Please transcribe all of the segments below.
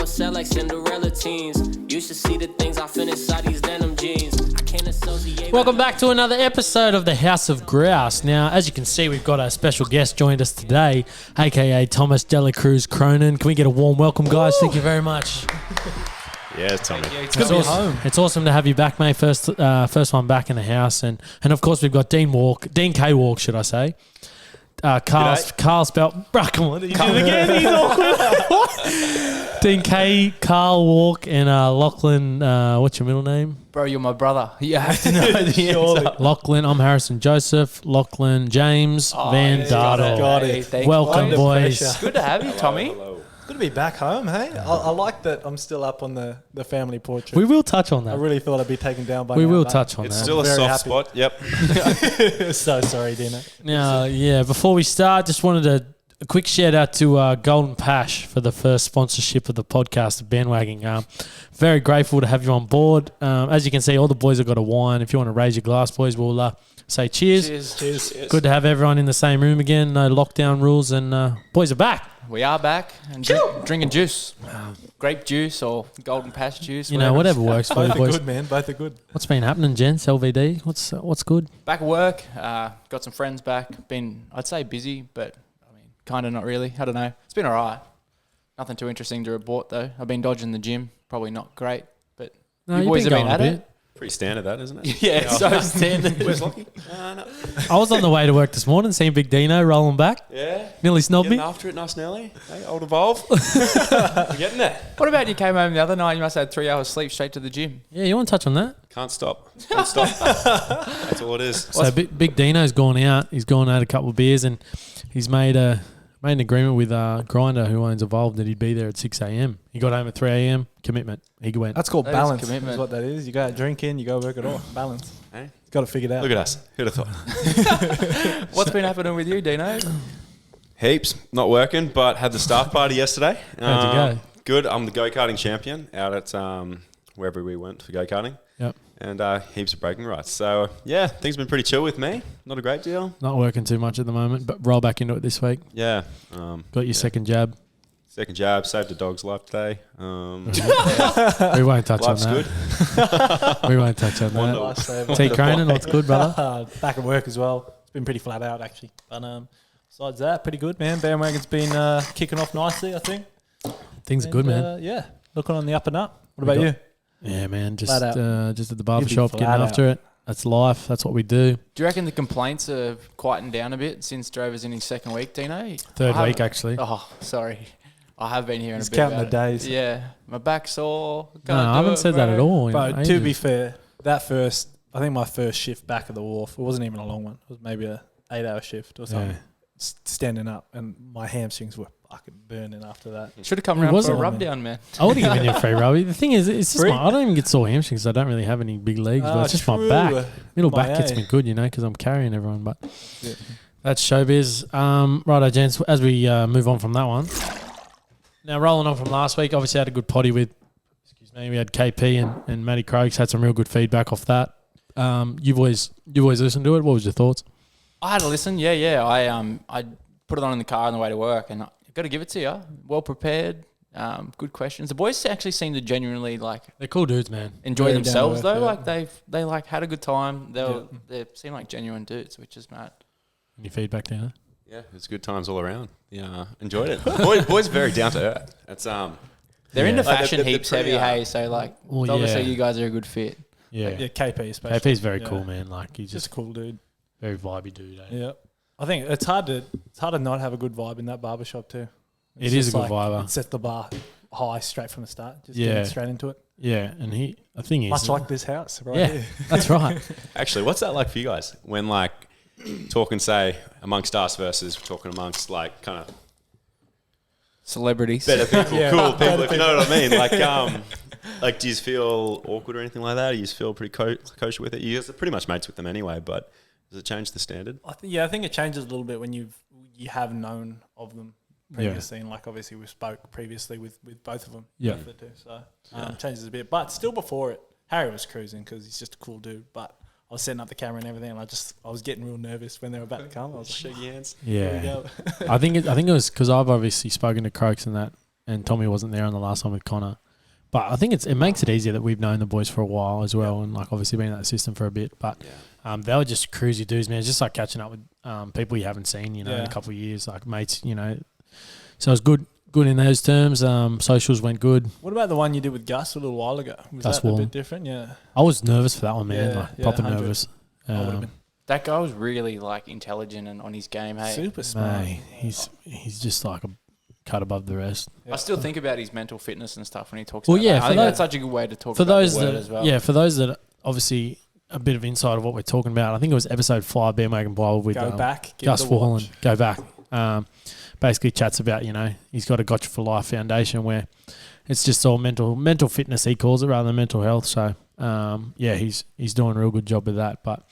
upset like Cinderella teens. You should see the things I fit inside these denim jeans. I can't associate. Welcome back to another episode of the House of Grouse. Now, as you can see, we've got a special guest joined us today, aka Thomas Dela Cruz Cronin. Can we get a warm welcome, guys? Thank you very much. Yeah, Tommy. It's good to be home. It's awesome to have you back, mate. First one back in the house, and of course we've got Dean K Walk, should I say? Carl Spelt. Bro, come on, you did it again. He's awkward. Dean K, Carl Walk, and Lachlan. What's your middle name? Bro, you're my brother. You have to know the answer. Lachlan. I'm Harrison Joseph. Lachlan James Van Dardel. Got it. Welcome, boys. It's good to have you, Tommy. Hello. Good to be back home, hey? I like that I'm still up on the family portrait. We will touch on that. I really thought I'd be taken down by We now, will but touch on It's that. still a Very soft happy. spot. Yep. So sorry, Dino. Now, before we start, just wanted a quick shout out to Golden Pash for the first sponsorship of the podcast, Bandwagon. Very grateful to have you on board. As you can see, all the boys have got a wine. If you want to raise your glass, boys, we'll say cheers. Cheers. Good to have everyone in the same room again. No lockdown rules, and boys are back. We are back and drinking juice. Grape juice or golden patch juice. You know, whatever works for you, Both are boys. good, man. Both are good. What's been happening, gents? LVD? What's good? Back at work. Got some friends back. Been, I'd say, busy, but I mean, kind of not really. I don't know. It's been all right. Nothing too interesting to report, though. I've been dodging the gym. Probably not great, but No, you you've boys have been going at a it. bit. Pretty standard, that, isn't it? Yeah, it's so standard. Where's Lockie? No. I was on the way to work this morning, seeing Big Dino rolling back. Yeah. Nearly snobbed Getting me. after it nice and early. Hey, old Evolve. We're getting there. What about you came home the other night? You must have had 3 hours sleep straight to the gym. Yeah, you want to touch on that? Can't stop. That's all it is. So Big Dino's gone out. He's gone out a couple of beers, and he's made an agreement with Grinder, who owns Evolve, that he'd be there at 6 a.m. He got home at 3 a.m. Commitment. He went. That's called That is balance. commitment. Is what that is. You go out drinking, you go work it off. Balance. Hey? Got to figure it out. Look at us. Who'd have thought? What's been happening with you, Dino? Heaps. Not working, but had the staff party yesterday. How'd you go? Good. I'm the go-karting champion out at wherever we went for go-karting. Yep. And heaps of braking rights. So, yeah, things been pretty chill with me. Not a great deal. Not working too much at the moment, but roll back into it this week. Yeah. Got your second jab. Second jab. Saved a dog's life today. We won't touch Life's on good. that. We won't touch on that. Last day. T. Cronin, what's good, brother? Back at work as well. It's been pretty flat out, actually. But besides that, pretty good, man. Bandwagon's been kicking off nicely, I think. Things are good, man. Yeah, looking on the up and up. What about got- you? Yeah, man. Just Flat out. just at the barber You'd be shop, getting flat after it. That's life. That's what we do. Do you reckon the complaints have quietened down a bit since Drover's in his second week, Dino? Third I week, haven't- actually. Oh, sorry. I have been hearing He's a bit counting about the it. days. Yeah. My back's sore. No, I haven't said that at all. in But to ages. be fair, I think my first shift back at the wharf, it wasn't even a long one. It was maybe a 8-hour shift or something. Yeah. Standing up, and my hamstrings were fucking burning after that. Should have come It around was for a on, rub man. down, man. I would have given you a free rubby. The thing is, it's just Free? I don't even get sore hamstrings. I don't really have any big legs, but it's just my back. Middle back gets me good, because I'm carrying everyone. But Yeah. that's showbiz. Righto, gents. As we move on from that one, now rolling on from last week, obviously had a good potty with. Excuse me, we had KP and Matty Croaks. Had some real good feedback off that. You boys listened to it. What was your thoughts? I had a listen. Yeah. I put it on in the car on the way to work, and I got to give it to you. Well prepared. Good questions. The boys actually seem to genuinely They're cool dudes, man. enjoy Very down to themselves earth, though. yeah. Like they like had a good time. They seem like genuine dudes, which is mad. Any feedback there? Yeah, it's good times all around. Yeah, enjoyed it. Boys very down to earth. It's They're Yeah. into Like, fashion they're heaps pretty, heavy, hey. So like, Well, obviously yeah. you guys are a good fit. Yeah. Yeah, KP especially. KP's very Yeah. cool, man. Like he's Just just a cool dude. very vibey dude. Eh? Yeah. I think it's hard to not have a good vibe in that barbershop too. It is a good just vibe. It set the bar high straight from the start. Just Yeah. getting straight into it. Yeah, and the thing is, Much like this house, right? yeah, here. that's right. actually, what's that like for you guys when like talking, say, amongst us versus talking amongst like kind of Celebrities. better people, Yeah, cool better people, if you know what I mean? Like, do you you feel awkward or anything like that? Do you feel pretty kosher with it? You guys are pretty much mates with them anyway, but does it change the standard? I think it changes a little bit when you have known of them previously, and like obviously we spoke previously with both of them. Yeah. both the two, so changes a bit. But still, before it, Harry was cruising because he's just a cool dude. But I was setting up the camera and everything, and I was getting real nervous when they were about to come. I was like, Shake your hands. here we Yeah, go. I think it was because I've obviously spoken to Croaks and that and Tommy wasn't there on the last one with Connor. But I think it makes it easier that we've known the boys for a while as well, and like obviously been in that system for a bit. But they were just cruisy dudes, man. It's just like catching up with people you haven't seen, in a couple of years, like mates, So it was good in those terms. Socials went good. What about the one you did with Gus a little while ago? Was Gus that a Wallen. bit different? Yeah. I was nervous for that one, man. Yeah, like yeah, proper 100. nervous. I would have been. That guy was really like intelligent and on his game. Hey, Super smart. Mate, he's just like a cut above the rest. I still think about his mental fitness and stuff when he talks. Well, about yeah, that. for I think those- that's such a good way to talk For about those the word that, as well. for those that obviously a bit of insight of what we're talking about. I think it was episode 5, Bandwagon Bible with Go back. Give Gus it a watch. Wallen. Go back. Basically chats about, he's got a Gotcha for Life foundation where it's just all mental fitness, he calls it, rather than mental health. So, he's doing a real good job with that. But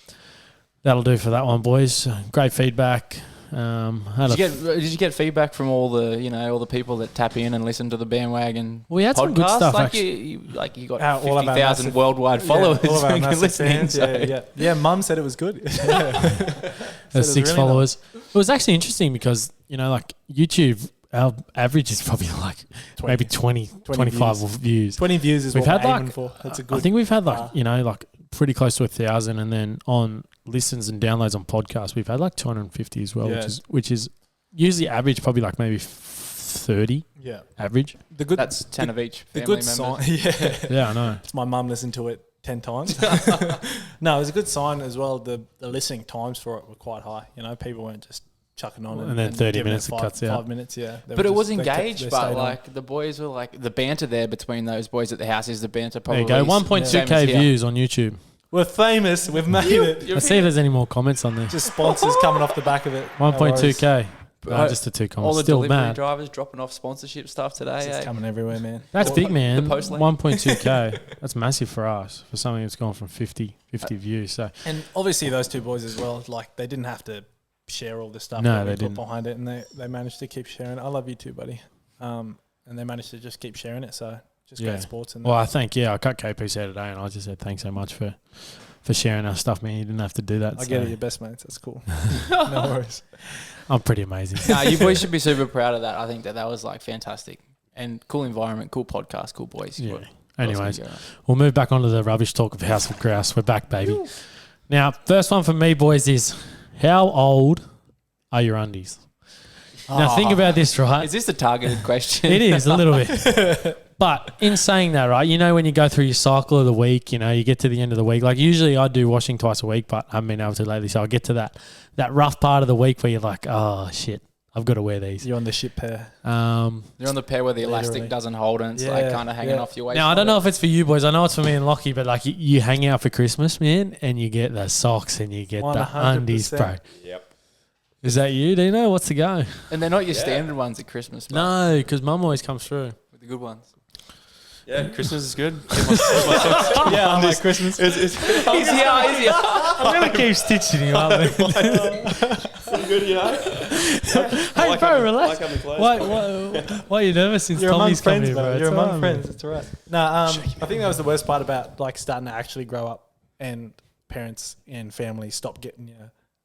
that'll do for that one, boys. Great feedback. Did you get feedback from all the people that tap in and listen to the Bandwagon? We had podcast? some good stuff, Like actually. you got All of our 50,000 massive- worldwide followers all of our massive listening. fans. So. Yeah. Mum said it was good. There's 6 followers. It was actually interesting because, like YouTube, our average is probably like 20. maybe 20 25 views. 20 views is We've what had we're like, aiming for. That's a good. I think we've had like pretty close to 1,000, and then on listens and downloads on podcasts, we've had like 250 as well, Yeah. which is usually average, probably like maybe 30 yeah. average. The good. That's 10 of each The family good member. sign. Yeah. Yeah, I know. My mum listened to it 10 times. No, it was a good sign as well. The listening times for it were quite high. People weren't just chucking on And then 30 giving minutes it cuts out. 5 minutes, yeah. But it was engaged, but like the boys were like the banter there between those boys at the house is the banter There probably. you go. 1.2k views on YouTube. We're famous. We've made it. Let's see if there's any more comments on there. Just sponsors coming off the back of it. No worries. 1.2k. No, Right. just the 2 All comments. the Still delivery mad. drivers dropping off sponsorship stuff today. It's just eh? coming everywhere, man. That's big, man. the post link. 1.2k. That's massive for us, for something that's gone from 50 views. So And obviously those two boys as well, like they didn't have to share all this stuff. No, that we they put didn't. behind it, and they managed to keep sharing it. I love you too, buddy. And they managed to just keep sharing it. So just great sports. And well, I cut KP's hair today, and I just said thanks so much for sharing our stuff, man. You didn't have to do that. I get it, your best mates. That's cool. No worries. I'm pretty amazing. Nah, you boys should be super proud of that. I think that was like fantastic and cool environment, cool podcast, cool boys. Yeah. What Anyways, else can you go? we'll move back onto the rubbish talk of House of Grouse. We're back, baby. Now, first one for me, boys, is how old are your undies? Now, think about this, right? Is this a targeted question? It is a little bit. But in saying that, right, when you go through your cycle of the week, you get to the end of the week. Like usually I do washing twice a week, but I haven't been able to lately. So I get to that rough part of the week where you're like, oh, shit, I've got to wear these. You're on the ship pair. You're on the pair where the elastic Literally. doesn't hold and it's like kind of hanging off your waist. Now, I don't know if it's for you boys. I know it's for me and Lockie, but like you hang out for Christmas, man, and you get the socks and you get the 100%. undies, bro. Yep. Is that you, Dino? What's the go? And they're not your standard ones at Christmas. But No, because Mum always comes through. with the good ones. Yeah, Christmas is good. Yeah, I like Christmas. Easier. I'm going to keep stitching you up. Man. Good, Hey, bro, relax. Why are you nervous since You're among Tommy's come friends, here, bro? bro. It's You're among alright, friends. It's all right. No, I think that was the worst part about like starting to actually grow up and parents and family stop getting you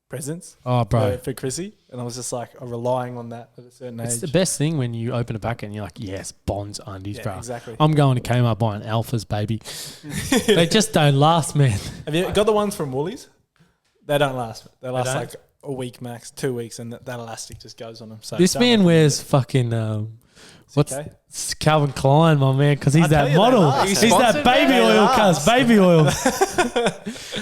presents Oh, bro. for Chrissy. And I was just like relying on that at a certain age. It's the best thing when you open a packet and you're like, yes, Bonds undies, Yeah, bro. exactly. I'm going to Kmart buying Alphas, baby. They just don't last, man. Have you got the ones from Woolies? They don't last. They last don't? like a week max, 2 weeks, and that elastic just goes on them. So This don't man have to wears do fucking, what's okay. it's Calvin Klein, my man, because he's I tell that you, they model. last. He's He's that sponsored, baby man. oil, They cuz, last. baby oil.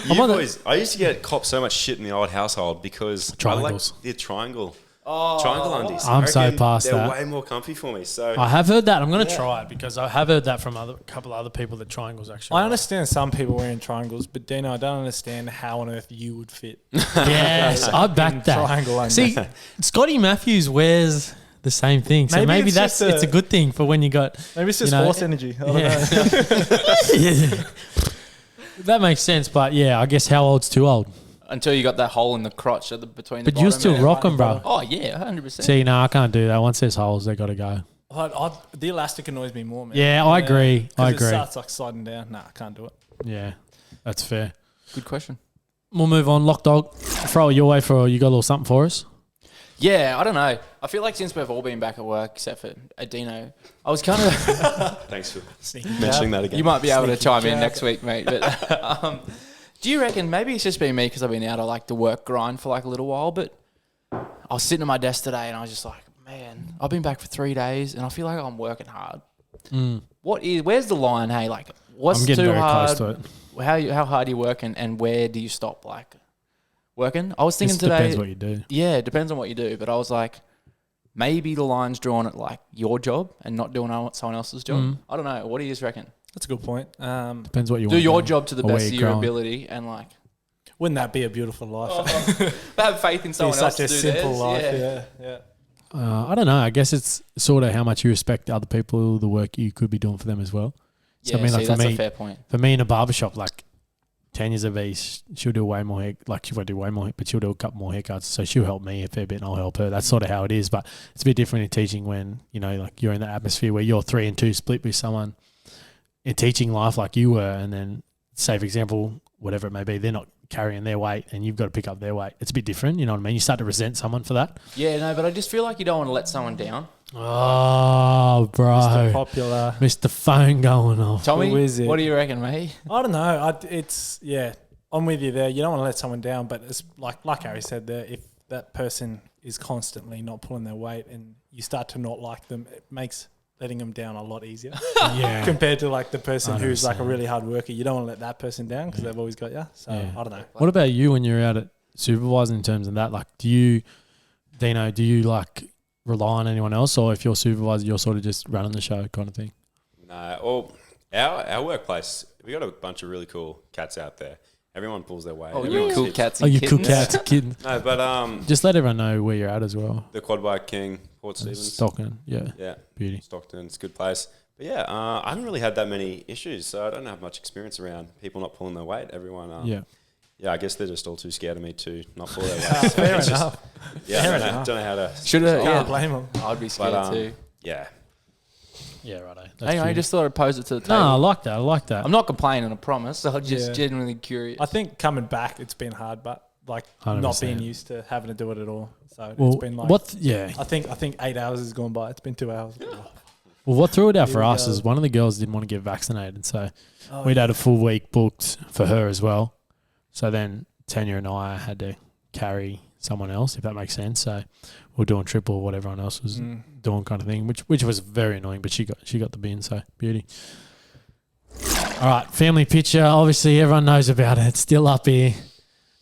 You on the- boys, I used to get cop so much shit in the old household because Triangles. I like the triangle undies. I'm I so reckon past they're that. way more comfy for me. So I have heard that. I'm going to try it because I have heard that from a couple other people that triangles actually. I understand some people wearing triangles, but Dino, I don't understand how on earth you would fit. Yes, I back that. Triangle under. See, Scotty Matthews wears the same thing, so maybe it's that's just it's a good thing for when you got. Maybe it's just you know, horse energy. I don't Yeah. know. Yeah. That makes sense, but yeah, I guess how old's too old. Until you got that hole in the crotch at the between the But you bottom still and- rock them, bro. Oh yeah, 100%. See, no, I can't do that. Once there's holes, they got to go. The elastic annoys me more, man. Yeah, I agree. 'Cause I it agree. starts like sliding down. Nah, I can't do it. Yeah, that's fair. Good question. We'll move on. Lock Dog, throw it your way for you got a little something for us. Yeah, I don't know. I feel like since we've all been back at work, except for Adino, I was kind of... Thanks for Sneaky mentioning jab. that again. You might be able to Sneaky chime in jab. next week, mate. But do you reckon maybe it's just been me because I've been out of like the work grind for like a little while? But I was sitting at my desk today and I was just like, man, I've been back for 3 days and I feel like I'm working hard. Where's the line? Hey, like, what's I'm getting too very hard? close to it. How hard are you working and where do you stop? Like working? I was thinking This today. depends what you do. Yeah, it depends on what you do. But I was like, maybe the line's drawn at like your job and not doing someone else's job. I don't know. What do you just reckon? That's a good point. Depends what you Do want. your to job to the or where best of you're your growing. ability and like Wouldn't that be a beautiful life? have faith in someone It's else such to a do simple theirs. life. Yeah. I don't know. I guess it's sort of how much you respect other people, the work you could be doing for them as well. So Yeah, I mean, like see, for that's me, a fair point. for me in a barbershop, like Tanya's a beast. She'll do way more, like she won't do way more, but she'll do a couple more haircuts. So she'll help me a fair bit and I'll help her. That's sort of how it is. But it's a bit different in teaching when, you know, like you're in that atmosphere where you're 3 and 2 split with someone in teaching life like you were. And then say, for example, whatever it may be, they're not carrying their weight and you've got to pick up their weight. It's a bit different. You know what I mean? You start to resent someone for that. Yeah, no, but I just feel like you don't want to let someone down. Oh, bro. Mr. Popular. Mr. Phone going off. Tommy, Who is it? what do you reckon, mate? I don't know. I'm with you there. You don't want to let someone down, but it's like Harry said there, if that person is constantly not pulling their weight and you start to not like them, it makes letting them down a lot easier Yeah. compared to like the person who's like a 100%. really hard worker. You don't want to let that person down because they've always got you. So Yeah. I don't know. What about you when you're out at supervising in terms of that? Like, do you like rely on anyone else, or if you're supervisor, you're sort of just running the show kind of thing? No, well, our workplace, we got a bunch of really cool cats out there. Everyone pulls their weight. Oh, Everyone you cool sits- cats Oh, and you kittens. cool cats, kidding. No, but Just let everyone know where you're at as well. the Quad Bike King, Port Stevens. Stockton, yeah, Yeah, beauty. Stockton, it's a good place. But yeah, I haven't really had that many issues, so I don't have much experience around people not pulling their weight. Everyone, Yeah, I guess they're just all too scared of me to not pull their weight. So Fair it's just- enough. Yeah, Fair I don't enough. know how to. Should have, Can't yeah. blame them. I'd be scared But too. yeah, yeah, righto. Hang on, I just thought I'd pose it to the table. no, I like that. I like that. I'm not complaining, I promise. I'm just Yeah. genuinely curious. I think coming back, it's been hard, but like not 100%. being used to having to do it at all. So well, it's been like yeah. I think 8 hours has gone by. It's been 2 hours. Well, what threw it out Here for we us go. is one of the girls didn't want to get vaccinated, so Oh, we'd had a full week booked for her as well. So then Tanya and I had to carry someone else, if that makes sense. So we're doing triple what everyone else was doing, kind of thing, which was very annoying. But she got the bin, so beauty. All right, family picture. Obviously, everyone knows about it. It's still up here.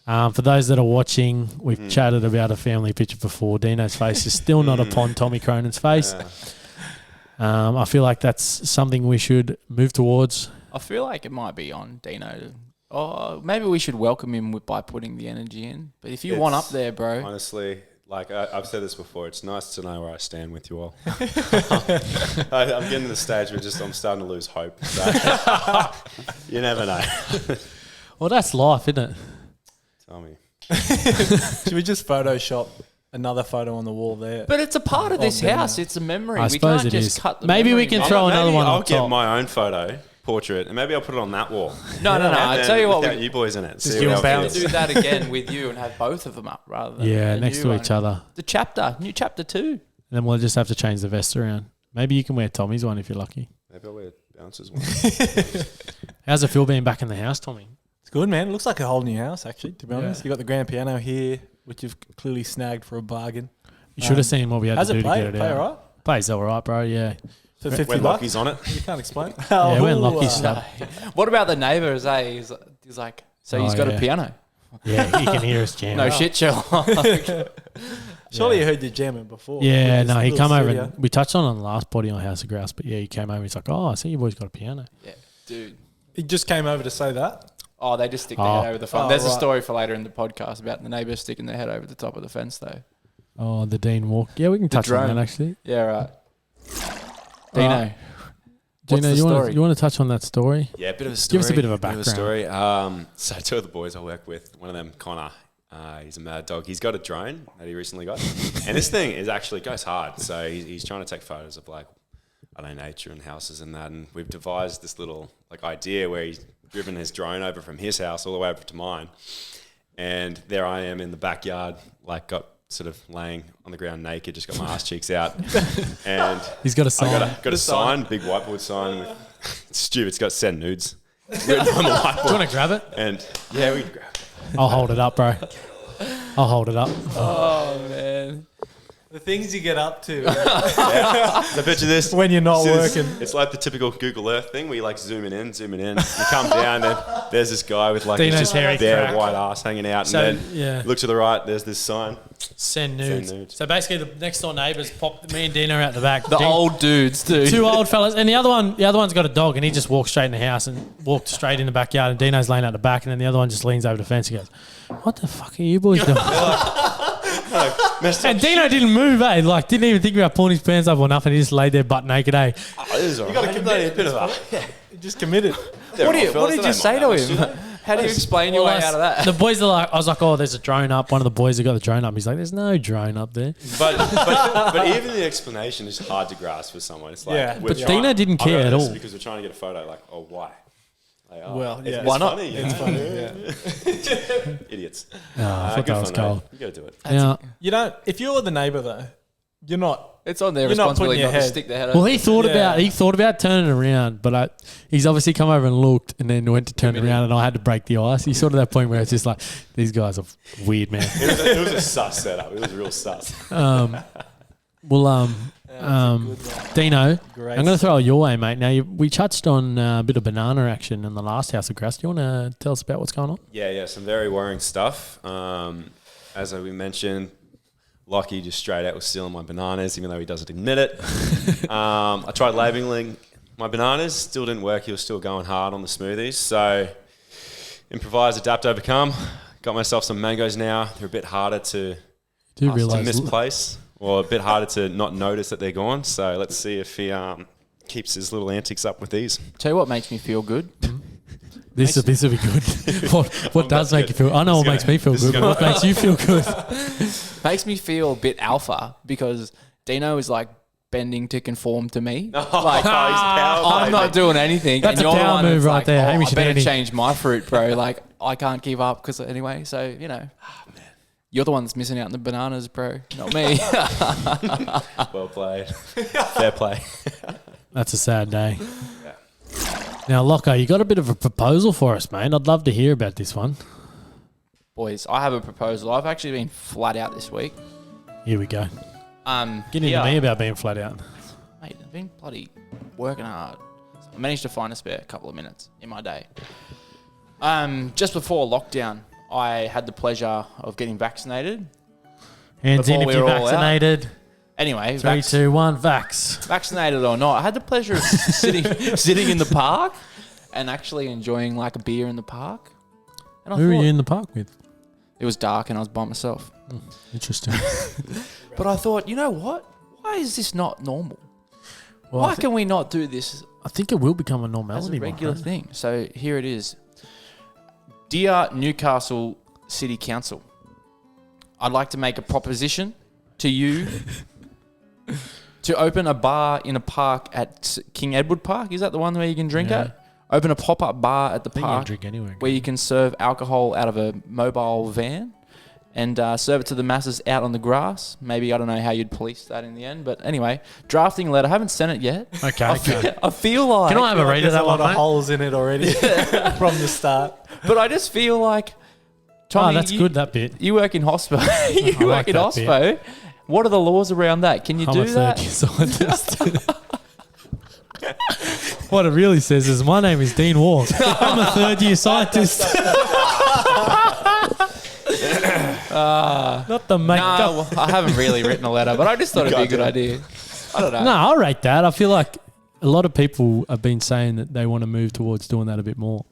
For those that are watching, we've chatted about a family picture before. Dino's face is still not upon Tommy Cronin's face. I feel like that's something we should move towards. I feel like it might be on Dino. Oh, maybe we should welcome him by putting the energy in. But if you want up there, bro. honestly, like I've said this before, it's nice to know where I stand with you all. I'm getting to the stage where I'm starting to lose hope. So you never know. Well, that's life, isn't it? Tell me. Should we just Photoshop another photo on the wall there? But it's a part of this Dino. house. It's a memory. I we suppose can't it just is. cut the Maybe we memory, can mate. throw another one I'll on get top. my own portrait, and maybe I'll put it on that wall. No. And I tell you what, without we you boys in it. Just See you how and it Bounce. feels. do that again with you and have both of them up rather than Yeah, a next new to one. each other. The new chapter 2. And then we'll just have to change the vest around. Maybe you can wear Tommy's one if you're lucky. Maybe I'll wear Bounce's one. How's it feel being back in the house, Tommy? It's good, man. It looks like a whole new house, actually, to be Yeah. honest. You got the grand piano here, which you've clearly snagged for a bargain. You should have seen what we had How's to do it to play? get it Play out. all right? Plays all right, bro. Yeah. For 50 When bucks? Lockie's on it. You can't explain. Yeah, when Oh, Lockie's stuff. What about the neighbours, eh? He's like, so he's Oh, got yeah. a piano. Yeah, he can hear us jam. No shit, Sherlock. Surely you heard you jamming before. Yeah, With this no, he little come over studio. and we touched on the last potty on House of Grouse, but yeah, he came over. He's like, "Oh, I see your boy's got a piano." Yeah, dude. He just came over to say that. Oh, they just stick their Oh. head over the front. Oh, There's a right. story for later in the podcast about the neighbours sticking their head over the top of the fence, though. Oh, the Dean walk. Yeah, we can touch on drone. that actually. Yeah, right. Dino, Right. what's Dino, the story? you want to touch on that story? Yeah, a bit of a story. Give us a bit of a background. story. So two of the boys I work with, one of them, Connor, he's a mad dog. He's got a drone that he recently got. And this thing goes hard. So he's trying to take photos of nature and houses and that. And we've devised this little idea where he's driven his drone over from his house all the way over to mine. And there I am in the backyard, got sort of laying on the ground naked, just got my ass cheeks out, and He's got a sign. got a sign, big whiteboard sign with it's stupid. It's got send nudes written on the Do you whiteboard. want to grab it? And yeah, we can grab it. I'll hold it up, bro. I'll hold it up. Oh man. The things you get up to So I bet you this when you're not working. It's like the typical Google Earth thing where you like zooming in. You come down, there's this guy with like his Dino's just hairy bare crack. white ass hanging out, So, and then yeah. look to the right. There's this sign. Send nudes. nudes. So basically, the next door neighbours popped me and Dino out the back. The old dudes, dude. Two old fellas, and the other one's got a dog, and he just walked straight in the house and walked straight in the backyard. And Dino's laying out the back, and then the other one just leans over the fence and goes, "What the fuck are you boys doing?" And Dino didn't move, eh? Like, didn't even think about pulling his pants up or nothing. He just laid there butt naked, eh? You got to commit a bit of that. Just committed. What did you say to him? How do you explain your way out of that? The boys are like, I was like, "Oh, there's a drone up." One of the boys who got the drone up, he's like, "There's no drone up there." But even the explanation is hard to grasp for someone. It's like, Yeah. we're But trying- Dino didn't I care know at this all. because we're trying to get a photo. Like, oh, why? Like, oh, Well, yeah. it's Why not? funny, you It's know? funny, yeah. Idiots. Oh, I thought Good that was fun, though. cold. You got to do it. Yeah. You don't. If you're the neighbour though, you're not. It's on their You're not responsibility putting not your to head- stick their head Well, over. he thought about turning around, but he's obviously come over and looked, and then went to turn around, and I had to break the ice. He's sort of that point where it's just like, these guys are weird, man. It was a sus setup. It was real sus. Dino, Great I'm going to throw it your way, mate. Now, we touched on a bit of banana action in the last House of Grouse. Do you want to tell us about what's going on? Yeah, some very worrying stuff. As we mentioned, Lockie just straight out was stealing my bananas, even though he doesn't admit it. I tried labeling my bananas, still didn't work. He was still going hard on the smoothies. So, improvise, adapt, overcome. Got myself some mangoes now. They're a bit harder to Do to realise misplace, or a bit harder to not notice that they're gone. So let's see if he keeps his little antics up with these. Tell you what makes me feel good. this will be good. What does make you feel? I know what makes me feel this is good. gonna- What makes you feel good? Makes me feel a bit alpha because Dino is like bending to conform to me. Like, I'm not doing anything. That's and a you're the power one move that's right like, there. Oh, Hamish I better and Andy. change my fruit, bro. Like, I can't keep up because anyway. So, you know, you're the one that's missing out on the bananas, bro. Not me. Well played. Fair play. That's a sad day. Now, Locko, you got a bit of a proposal for us, mate. I'd love to hear about this one. Boys, I have a proposal. I've actually been flat out this week. Here we go. Get into yeah. me about being flat out. Mate, I've been bloody working hard. So I managed to find a spare couple of minutes in my day. Just before lockdown, I had the pleasure of getting vaccinated. Hands in Before if we you're were all out. vaccinated. Anyway, 3, 2, 1, vax. vaccinated or not, I had the pleasure of sitting in the park and actually enjoying like a beer in the park. And I Who are thought you in the park with? it was dark and I was by myself. Interesting. But I thought, you know what? Why is this not normal? Well, Why can we not do this I think it will become a as normality. a my regular friend. thing? So here it is. Dear Newcastle City Council, I'd like to make a proposition to you to open a bar in a park at King Edward Park. Is that the one where you can drink Yeah. at? Open a pop-up bar at the I think you can park drink anywhere. where you can serve alcohol out of a mobile van and serve it to the masses out on the grass. Maybe, I don't know how you'd police that in the end. But anyway, drafting letter. I haven't sent it yet. Okay, I feel like... Can I have a read of There's that a one, lot of mate? holes in it already from the start. But I just feel like... Tommy, Oh, that's good, that bit. You work in hospo. You like work in that bit. hospo. What are the laws around that? Can you I'm do a that? third-year scientist. What it really says is, my name is Dean Walk. I'm a third-year scientist. Not the makeup. No, well, I haven't really written a letter, but I just thought it'd be a good idea. I don't know. No, I'll rate that. I feel like a lot of people have been saying that they want to move towards doing that a bit more.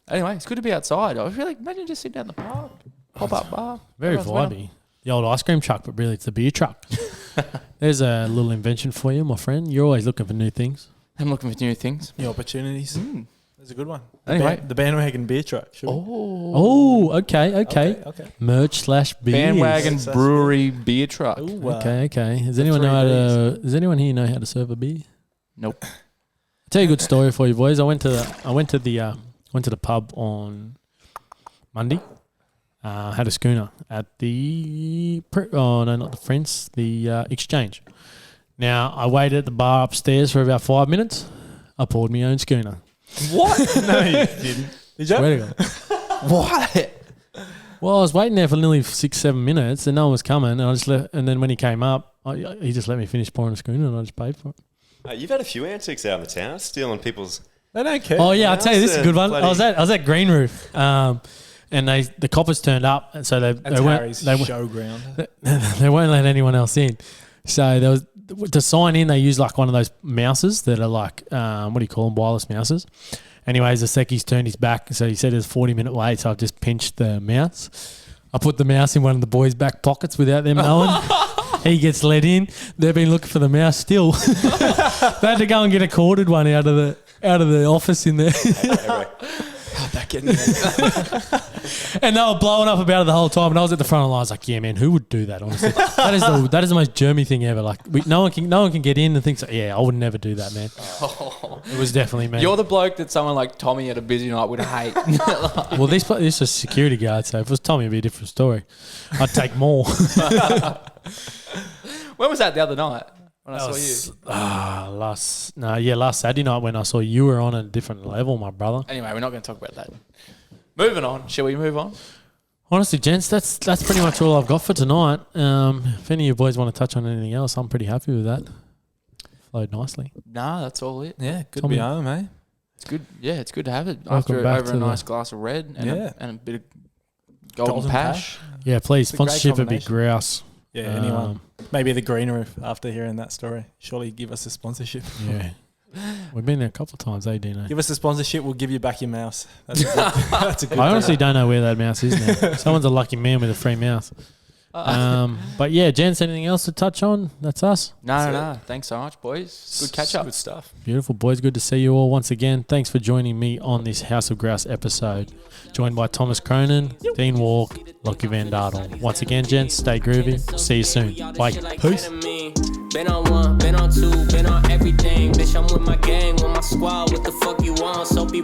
Anyway, it's good to be outside. I feel like, imagine just sitting down the park. Pop-up bar. Very Everyone's winning. vibey. The old ice cream truck, but really it's the beer truck. There's a little invention for you, my friend. You're always looking for new things. I'm looking for new things. The opportunities. That's a good one. Anyway. The bandwagon beer truck. Should we? Oh, okay. Okay. Merch / beers. Bandwagon Yes, brewery beer truck. Ooh, Okay. Does anyone know how to? Does anyone here know how to serve a beer? Nope. I'll tell you a good story for you, boys. I went to the pub on Monday. had a schooner at the Exchange. Now I waited at the bar upstairs for about 5 minutes. I poured my own schooner. What? No, you didn't. Did you? Swear to God. What? Well, I was waiting there for nearly 6-7 minutes, and no one was coming. And I just left. And then when he came up, he just let me finish pouring a schooner, and I just paid for it. You've had a few antics out in the town, stealing people's. They don't care. Oh yeah, I'll tell you, this is a good one. Bloody- I was at Green Roof, and the coppers turned up, and so That's they weren't Harry's showground. they won't let anyone else in. So there was to sign in. They use like one of those mouses that are like what do you call them? Wireless mouses. Anyways, the secchi's turned his back, so he said there's a 40-minute wait. So I've just pinched the mouse. I put the mouse in one of the boys' back pockets without them knowing. He gets let in. They've been looking for the mouse still. They had to go and get a corded one out of the office in there. How'd that get in there? And they were blowing up about it the whole time. And I was at the front of the line. I was like, yeah, man, who would do that, honestly? that is the most germy thing ever. Like, no one can get in and think, so, yeah, I would never do that, man. It was definitely me. You're the bloke that someone like Tommy at a busy night would hate. Well, this is a security guard, so if it was Tommy, it'd be a different story. I'd take more. When was that? The other night when I saw you. Last Saturday night when I saw you were on a different level, my brother. Anyway, we're not going to talk about that. Moving on. Shall we move on? Honestly, gents, that's pretty much all I've got for tonight. If any of you boys want to touch on anything else, I'm pretty happy with that. Flowed nicely. Nah, that's all it. Yeah, good Tommy. to be home, eh? It's good. Yeah, it's good to have it Welcome back over to a nice glass of red and, Yeah. and a bit of golden pash. Yeah, please, a great sponsorship would be combination. Grouse. Yeah, anyone. Maybe the Green Roof after hearing that story. Surely give us a sponsorship. Yeah. We've been there a couple of times, Dino? Give us a sponsorship, we'll give you back your mouse. That's a good, that's a good I honestly don't know where that mouse is now. Someone's a lucky man with a free mouse. But yeah, gents, anything else to touch on? That's us. No. Thanks so much, boys. Good catch up. Good stuff. Beautiful, boys. Good to see you all once again. Thanks for joining me on this House of Grouse episode. Joined by Thomas Cronin, Dean Walk, Lockie Van Dardel. Once again, gents, stay groovy. See you soon. Bye. Peace. Been on one, been on two, been on everything. Bitch, I'm with my gang, with my squad. What the fuck you want? So be